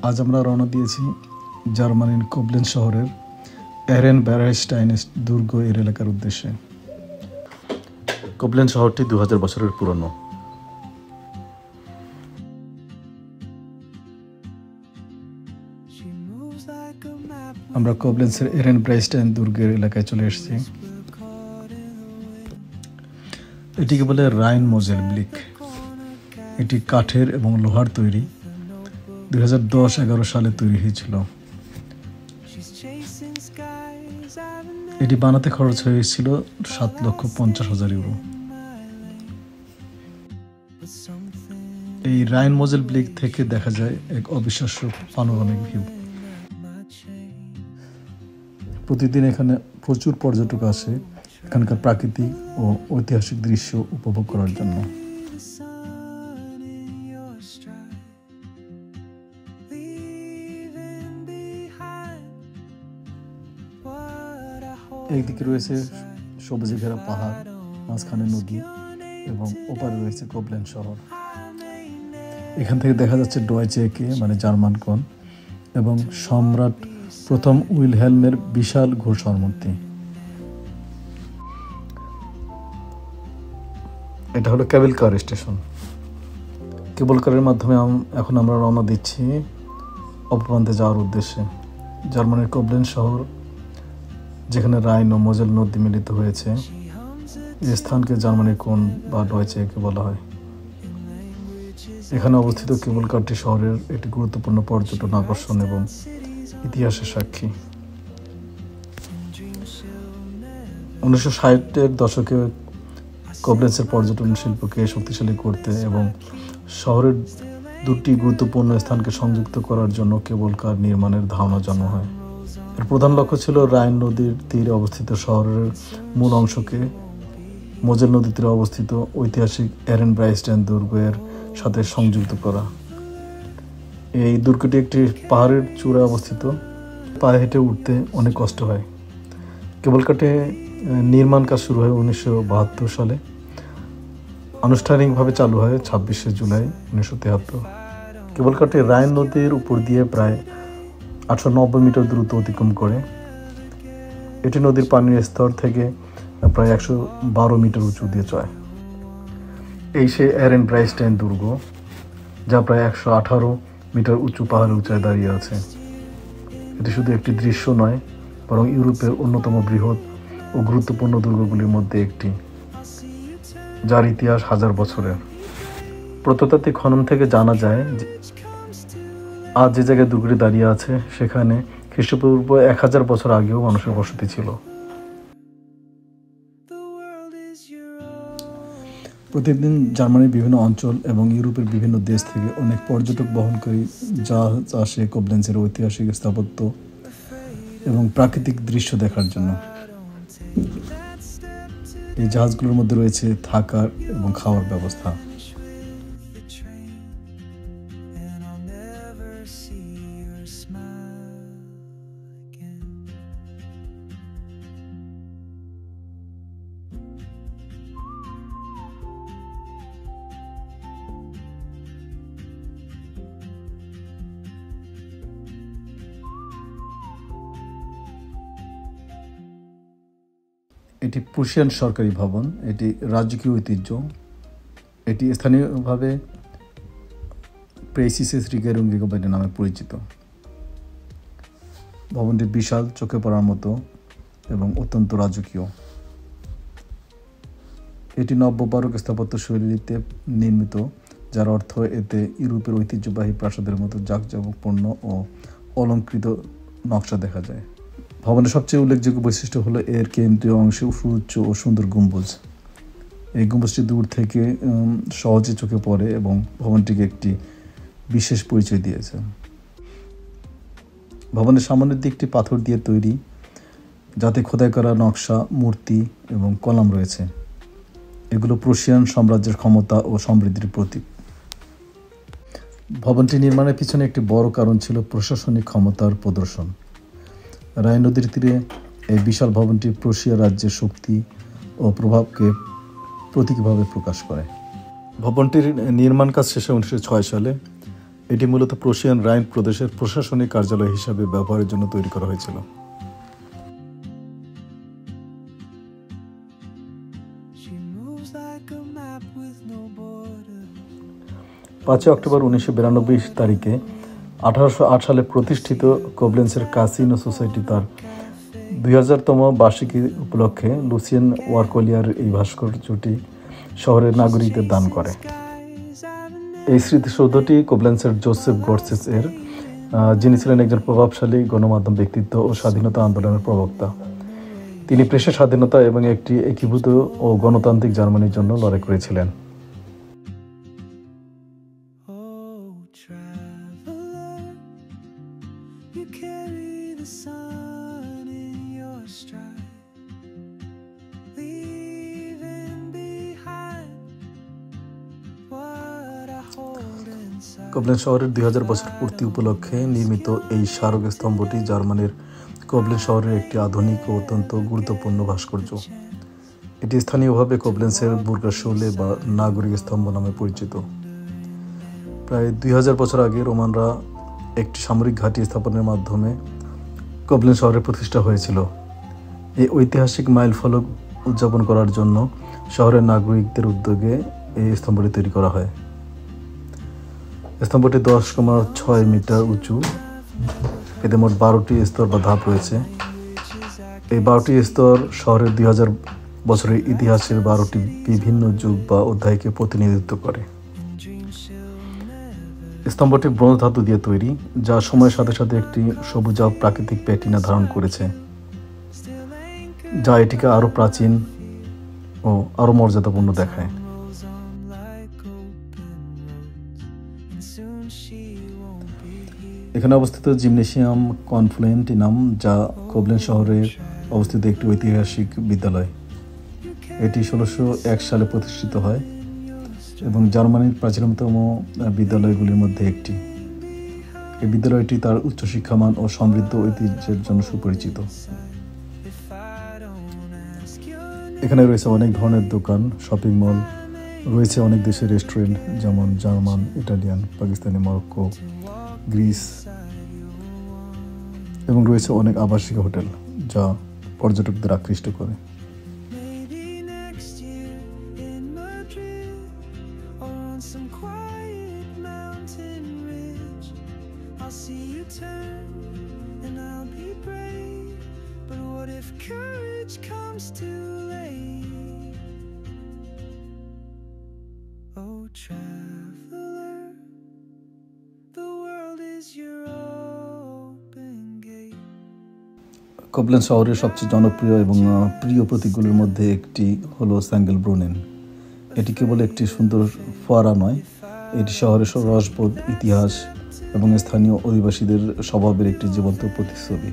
আজ আমরা রওনা দিয়েছি জার্মানির কোবলেন্স শহরের এরেনব্যারেস্টাইন দুর্গ এর এলাকার উদ্দেশ্যে। কোবলেন্স শহরটি 2000 বছরের পুরনো। আমরা কোবলেন্সের এরেনব্যারেস্টাইন দুর্গের এলাকায় চলে এসেছি। এটিকে বলে রাইন মোজেল ব্লিক। এটি কাঠের এবং লোহার তৈরি। 2010-11 সালে তৈরি হয়েছিল। এটি বানাতে খরচ হয়েছিল 7,50,000 ইউরো। এই রাইন মোজেল ব্লিক থেকে দেখা যায় এক অবিশ্বাস্য পানোরামিক ভিউ। প্রতিদিন এখানে প্রচুর পর্যটক আসে এখানকার প্রাকৃতিক ও ঐতিহাসিক দৃশ্য উপভোগ করার জন্য। একদিকে রয়েছে সবুজে ঘেরা পাহাড়, মাঝখানে নদী এবং ওপারে রয়েছে কোবলেন্স শহর। এখান থেকে দেখা যাচ্ছে ডয়েচে একে মানে জার্মানকন এবং সম্রাট প্রথম উইলহেলমের বিশাল ঘোষার মূর্তি। এটা হলো কেবল কার স্টেশন। কেবল কারের মাধ্যমে এখন আমরা রওনা দিচ্ছি অপপ্রান্তে যাওয়ার উদ্দেশ্যে। জার্মানির কোবলেন্স শহর, যেখানে রাইন ও মোজেল নদী মিলিত হয়েছে, এই স্থানকে জার্মানির কোন বা ডয়েচে একে বলা হয়। এখানে অবস্থিত কেবল কারটি শহরের একটি গুরুত্বপূর্ণ পর্যটন আকর্ষণ এবং ইতিহাসের সাক্ষী। 1960-এর দশকে কোবলেন্সের পর্যটন শিল্পকে শক্তিশালী করতে এবং শহরের দুটি গুরুত্বপূর্ণ স্থানকে সংযুক্ত করার জন্য কেবল কার নির্মাণের ধারণা জন্ম হয়। এর প্রধান লক্ষ্য ছিল রাইন নদীর তীরে অবস্থিত শহরের মূল অংশকে মোজেল নদীর তীরে অবস্থিত ঐতিহাসিক এরেনব্যারেস্টাইন দুর্গের সাথে সংযুক্ত করা। এই দুর্গটি একটি পাহাড়ের চূড়ায় অবস্থিত। পায়ে হেঁটে উঠতে অনেক কষ্ট হয়। কেবল কাটে নির্মাণ কাজ শুরু হয় 1972 সালে। আনুষ্ঠানিকভাবে চালু হয় 26শে জুলাই 1973। কেবল কাটে রাইন নদীর উপর দিয়ে প্রায় 890 মিটার দূরত্ব অতিক্রম করে। এটি নদীর পানির স্তর থেকে প্রায় 112 মিটার উঁচু দিয়ে চলে। এই সে এরেনব্যারেস্টাইন দুর্গ, যা প্রায় 118 মিটার উঁচু পাহাড়ের উঁচায় দাঁড়িয়ে আছে। এটি শুধু একটি দৃশ্য নয়, বরং ইউরোপের অন্যতম বৃহৎ ও গুরুত্বপূর্ণ দুর্গগুলির মধ্যে একটি, যার ইতিহাস 1000 বছরের। প্রত্নতাত্ত্বিক খনন থেকে জানা যায় যে আজ যে জায়গায় দুর্গটি দাঁড়িয়ে আছে সেখানে খ্রিস্টপূর্ব 1000 বছর আগেও মানুষের বসতি ছিল। প্রতিদিন জার্মানির বিভিন্ন অঞ্চল এবং ইউরোপের বিভিন্ন দেশ থেকে অনেক পর্যটক বহনকারী জাহাজ আসে কোবলেন্সের ঐতিহাসিক স্থাপত্য এবং প্রাকৃতিক দৃশ্য দেখার জন্য। এই জাহাজগুলোর মধ্যে রয়েছে থাকার এবং খাওয়ার ব্যবস্থা। এটি প্রুশিয়ান সরকারি ভবন। এটি রাজকীয় ঐতিহ্য। এটি স্থানীয়ভাবে প্রেসিসেস রিগারুং রিগোবাইডে নামে পরিচিত। ভবনটি বিশাল, চোখে পড়ার মতো এবং অত্যন্ত রাজকীয়। এটি নব্য বারোক স্থাপত্য শৈলীতে নির্মিত, যার অর্থ এতে ইউরোপের ঐতিহ্যবাহী প্রাসাদের মতো জাঁকজমকপূর্ণ ও অলংকৃত নকশা দেখা যায়। ভবনের সবচেয়ে উল্লেখযোগ্য বৈশিষ্ট্য হলো এর কেন্দ্রীয় অংশে সুউচ্চ ও সুন্দর গম্বুজ। এই গম্বুজটি দূর থেকে সহজে চোখে পড়ে এবং ভবনটিকে একটি বিশেষ পরিচয় দিয়েছে। ভবনের সামনের দিকটি পাথর দিয়ে তৈরি, যাতে খোদাই করা নকশা, মূর্তি এবং কলাম রয়েছে। এগুলো প্রুশিয়ান সাম্রাজ্যের ক্ষমতা ও সমৃদ্ধির প্রতীক। ভবনটি নির্মাণের পিছনে একটি বড় কারণ ছিল প্রশাসনিক ক্ষমতার প্রদর্শন। রাইন নদীর তীরে এই বিশাল ভবনটি প্রুশিয়া রাজ্যের শক্তি ও প্রভাবকে প্রতীকীভাবে প্রকাশ করে। ভবনটির নির্মাণ কাজ শেষে 1906 সালে এটি মূলত প্রুশিয়ান রাইন প্রদেশের প্রশাসনিক কার্যালয় হিসাবে ব্যবহারের জন্য তৈরি করা হয়েছিল। 5 অক্টোবর 1992 তারিখে 1808 সালে প্রতিষ্ঠিত কোবলেন্সের কাসিনো সোসাইটি তার 2000তম বার্ষিকী উপলক্ষে লুসিয়ান ওয়ারকলিয়ার এই ভাস্কর্যটি শহরের নাগরিকদের দান করে। এই স্মৃতিসৌধটি কোবলেন্সের জোসেফ গোর্সেস এর, যিনি ছিলেন একজন প্রভাবশালী গণমাধ্যম ব্যক্তিত্ব ও স্বাধীনতা আন্দোলনের প্রবক্তা। তিনি প্রেসের স্বাধীনতা এবং একটি একীভূত ও গণতান্ত্রিক জার্মানির জন্য লড়াই করেছিলেন। কোবলেন শহরের 2000 বছর পূর্তি উপলক্ষে নির্মিত এই স্মারক স্তম্ভটি জার্মানির কোবলেন শহরের একটি আধুনিক ও অত্যন্ত গুরুত্বপূর্ণ ভাস্কর্য। এটি স্থানীয়ভাবে কোবলেন্সের বুর্গাশোলে বা নাগরিক স্তম্ভ নামে পরিচিত। প্রায় 2000 বছর আগে রোমানরা একটি সামরিক ঘাঁটি স্থাপনের মাধ্যমে কোবলেন শহরে প্রতিষ্ঠা হয়েছিল। এই ঐতিহাসিক মাইল ফলক উদযাপন করার জন্য শহরের নাগরিকদের উদ্যোগে এই স্তম্ভটি তৈরি করা হয়। স্তম্ভটি 10.6 মিটার উঁচু। এতে মোট 12টি স্তর বা ধাপ রয়েছে। এই 12টি স্তর শহরের 2000 বছরের ইতিহাসের 12টি বিভিন্ন যুগ বা অধ্যায়কে প্রতিনিধিত্ব করে। স্তম্ভটি ব্রোঞ্জ ধাতু দিয়ে তৈরি, যা সময়ের সাথে সাথে একটি সবুজাভ প্রাকৃতিক প্যাটিনা ধারণ করেছে, যা এটিকে আরও প্রাচীন ও আরও মর্যাদাপূর্ণ দেখায়। এখানে অবস্থিত জিমনেশিয়াম কনফ্লুয়েন্টিনাম, যা কোবলেন শহরে অবস্থিত একটি ঐতিহাসিক বিদ্যালয়। এটি 1601 সালে প্রতিষ্ঠিত হয় এবং জার্মানির প্রাচীনতম বিদ্যালয়গুলির মধ্যে একটি। এই বিদ্যালয়টি তার উচ্চশিক্ষামান ও সমৃদ্ধ ঐতিহ্যের জন্য সুপরিচিত। এখানে রয়েছে অনেক ধরনের দোকান, শপিং মল, রয়েছে অনেক দেশের রেস্টুরেন্ট, যেমন German, Italian, Pakistani, Morocco, Greece, এবং রয়েছে অনেক আবাসিক হোটেল যা পর্যটকদের আকৃষ্ট করে। কোবলেন শহরের সবচেয়ে জনপ্রিয় এবং প্রিয় প্রতীকগুলির মধ্যে একটি হলো স্যাঙ্গেলব্রুনেন। এটি কেবল একটি সুন্দর ফোয়ারা নয়, এটি শহরের রসবোধ, ইতিহাস এবং স্থানীয় অধিবাসীদের স্বভাবের একটি জীবন্ত প্রতিচ্ছবি।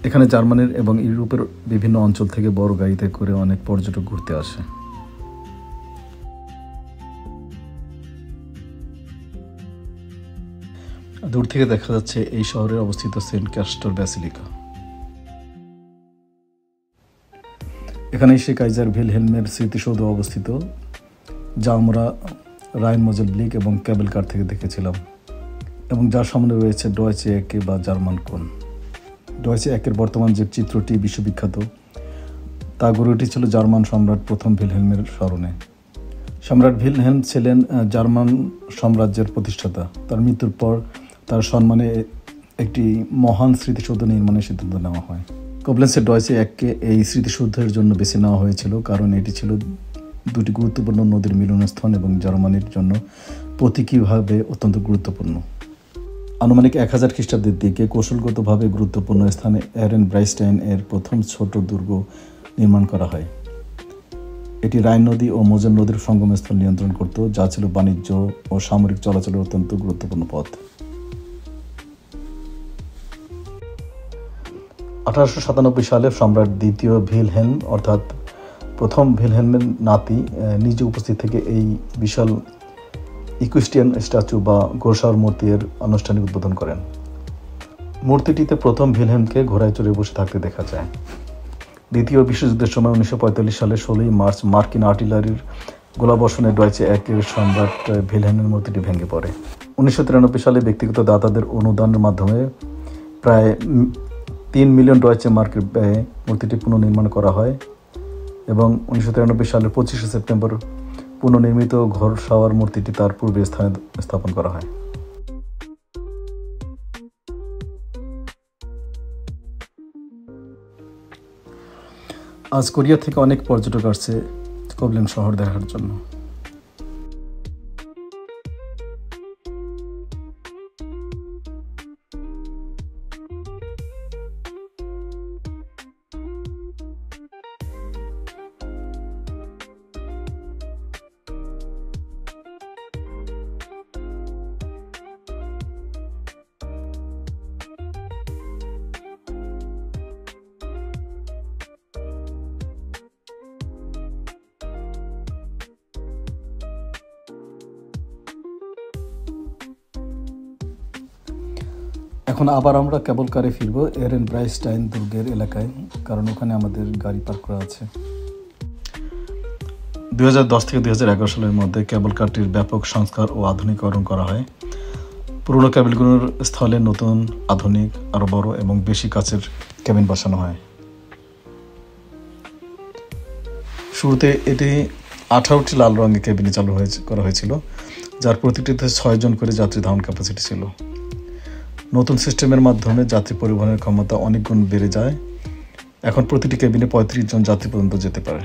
এখানে জার্মানির এবং ইউরোপের বিভিন্ন অঞ্চল থেকে বড় গাড়িতে করে অনেক পর্যটক ঘুরতে আসে। দূর থেকে দেখা যাচ্ছে এই শহরে অবস্থিত সেন্ট ক্যাস্টর ব্যাসিলিকা। এখানে সে কাইজার ভিলহেলমের স্মৃতিসৌধ অবস্থিত, যা আমরা রাইন মজেল ব্লিক এবং ক্যাবেল কার থেকে দেখেছিলাম, এবং যার সামনে রয়েছে ডয়েচে একে বা জার্মান কোন। ডয়েচে একের বর্তমান যে চিত্রটি বিশ্ববিখ্যাত, তা গড়ে উঠেছিল জার্মান সম্রাট প্রথম ভিলহেলমের স্মরণে। সম্রাট ভিলহেলম ছিলেন জার্মান সাম্রাজ্যের প্রতিষ্ঠাতা। তার মৃত্যুর পর তার সম্মানে একটি মহান স্মৃতিসৌধ নির্মাণের সিদ্ধান্ত নেওয়া হয়। কোবলেন্সের ডয়েচে এককে এই স্মৃতিসৌধের জন্য বেছে নেওয়া হয়েছিল, কারণ এটি ছিল দুটি গুরুত্বপূর্ণ নদীর মিলনস্থান এবং জার্মানির জন্য প্রতীকীভাবে অত্যন্ত গুরুত্বপূর্ণ। আনুমানিক 1000 খ্রিস্টাব্দের দিকে কৌশলগতভাবে গুরুত্বপূর্ণ স্থানে এরেন ব্রাইস্টাইন এর প্রথম ছোট দুর্গ নির্মাণ করা হয়। এটি রাইন নদী ও মোজেন নদীর সঙ্গমস্থল নিয়ন্ত্রণ করত, যা ছিল বাণিজ্য ও সামরিক চলাচলের অত্যন্ত গুরুত্বপূর্ণ পথ। 1897 সালে সম্রাট দ্বিতীয় ভিলহেলম অর্থাৎ প্রথম ভিলহেলমের নাতি নিজে উপস্থিত থেকে এই বিশাল ইকুইস্টিয়ান স্ট্যাচু বা ঘোড়ার মূর্তির আনুষ্ঠানিক উদ্বোধন করেন। মূর্তিটিতে প্রথম ভিলহেলমকে ঘোড়ায় চড়ে বসে থাকতে দেখা যায়। দ্বিতীয় বিশ্বযুদ্ধের সময় 1945 সালের 16 মার্চ মার্কিন আর্টিলারির গোলাবর্ষণে ডয়েচে একের সম্রাট ভিলহেমের মূর্তিটি ভেঙে পড়ে। 1993 সালে ব্যক্তিগত দাতাদের অনুদানের মাধ্যমে প্রায় 3 মিলিয়ন ডয়েচে মার্কের ব্যয়ে মূর্তিটি পুনর্নির্মাণ করা হয় এবং 1993 সালের 25 সেপ্টেম্বর পুনর্নির্মিত ঘোড়সাওয়ার মূর্তিটি তার পূর্বের স্থানে স্থাপন করা হয়। আজ কোরিয়া থেকে অনেক পর্যটক আসছে কোবলেন শহর দেখার জন্য। এখন আবার আমরা কেবল কারে ফিরবো এরেনব্রাইস্টাইন দুর্গের এলাকায়, কারণ ওখানে আমাদের গাড়ি পার্ক করা আছে। 2010 থেকে 2011 সালের মধ্যে কেবল কারটির ব্যাপক সংস্কার ও আধুনিকরণ করা হয়। পুরনো কেবলগুলোর স্থলে নতুন, আধুনিক, আরও বড় এবং বেশি কাচের কেবিন বসানো হয়। শুরুতে এটি 18টি লাল রঙের কেবিনে চালু করা হয়েছিল, যার প্রতিটিতে 6 জন করে যাত্রী ধারণ ক্যাপাসিটি ছিল। নতুন সিস্টেমের মাধ্যমে যাত্রী পরিবহনের ক্ষমতা অনেক গুণ বেড়ে যায়। এখন প্রতিটি কেবিনে 35 জন যাত্রী পর্যন্ত যেতে পারে।